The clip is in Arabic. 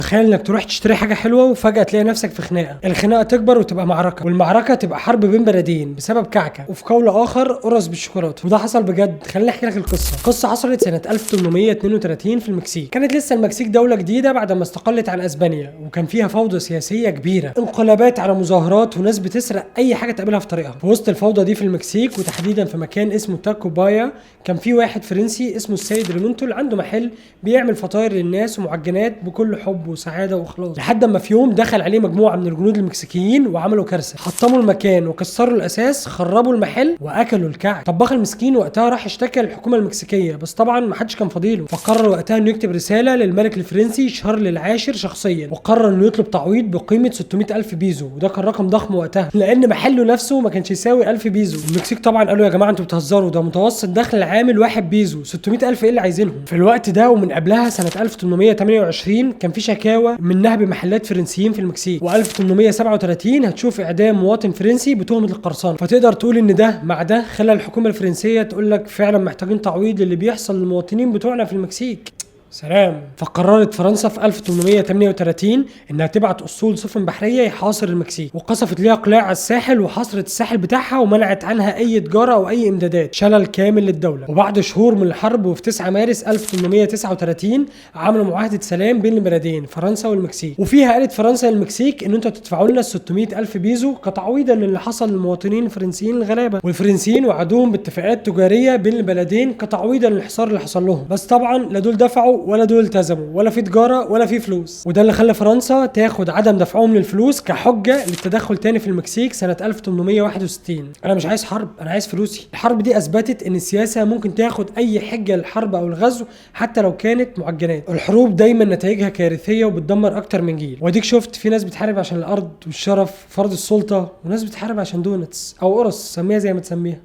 تخيل انك تروح تشتري حاجه حلوه وفجاه تلاقي نفسك في خناقه، الخناقه تكبر وتبقى معركه، والمعركه تبقى حرب بين بلدين بسبب كعكه، وفي قول اخر قرص بالشوكولاته. وده حصل بجد. خليني احكي لك القصه حصلت سنه 1832 في المكسيك. كانت لسه المكسيك دوله جديده بعد ما استقلت عن اسبانيا، وكان فيها فوضى سياسيه كبيره، انقلابات على مظاهرات، وناس بتسرق اي حاجه تقابلها في طريقها. في وسط الفوضى دي في المكسيك، وتحديدا في مكان اسمه تاكو بايا، كان في واحد فرنسي اسمه السيد ريمونتول عنده محل بيعمل فطاير للناس ومعجنات بكل حب وسعاده واخلاص. لحد ما في يوم دخل عليه مجموعه من الجنود المكسيكيين وعملوا كارثه، حطموا المكان وكسروا الاساس، خربوا المحل واكلوا الكعك. طباخ المسكين وقتها راح اشتكى للحكومه المكسيكيه، بس طبعا ما حدش كان فاضيله، فقرر وقتها انه يكتب رساله للملك الفرنسي شارل العاشر شخصيا، وقرر انه يطلب تعويض بقيمه 600,000 بيزو، وده كان رقم ضخم وقتها لان محله نفسه ما كانش يساوي 1000 بيزو. المكسيك طبعا قالوا يا جماعه انتوا بتهزروا، ده متوسط دخل العامل 1 بيزو، 600,000 ايه اللي عايزينهم؟ في الوقت ده ومن قبلها سنه 1828 كان في شكاوى من نهب محلات فرنسيين في المكسيك، و1837 هتشوف اعدام مواطن فرنسي بتهمه القرصنه. فتقدر تقول ان ده مع ده خلى الحكومه الفرنسيه تقول لك فعلا محتاجين تعويض للي بيحصل للمواطنين بتوعنا في المكسيك. سلام. فقررت فرنسا في 1838 انها تبعت اسطول سفن بحريه يحاصر المكسيك، وقصفت ليها قلاع على الساحل وحصرت الساحل بتاعها ومنعت عنها اي تجاره او اي امدادات، شلل كامل للدوله. وبعد شهور من الحرب وفي 9 مارس 1839 عملوا معاهده سلام بين البلدين فرنسا والمكسيك، وفيها قالت فرنسا للمكسيك ان انتوا تدفعوا لنا 600,000 بيزو كتعويضا للي حصل للمواطنين الفرنسيين الغلابه، والفرنسيين وعدوهم باتفاقات تجاريه بين البلدين كتعويضا للحصار اللي حصل لهم. بس طبعا لا دول دفعوا ولا دول التزموا، ولا في تجاره ولا في فلوس، وده اللي خلى فرنسا تاخد عدم دفعهم للفلوس كحجه للتدخل تاني في المكسيك سنه 1861. انا مش عايز حرب، انا عايز فلوسي. الحرب دي اثبتت ان السياسه ممكن تاخد اي حجه للحرب او الغزو حتى لو كانت معجنات. الحروب دايما نتائجها كارثيه وبتدمر اكتر من جيل، واديك شفت في ناس بتحارب عشان الارض والشرف فرض السلطه، وناس بتحارب عشان دونتس او قرص، سميها زي ما تسميها.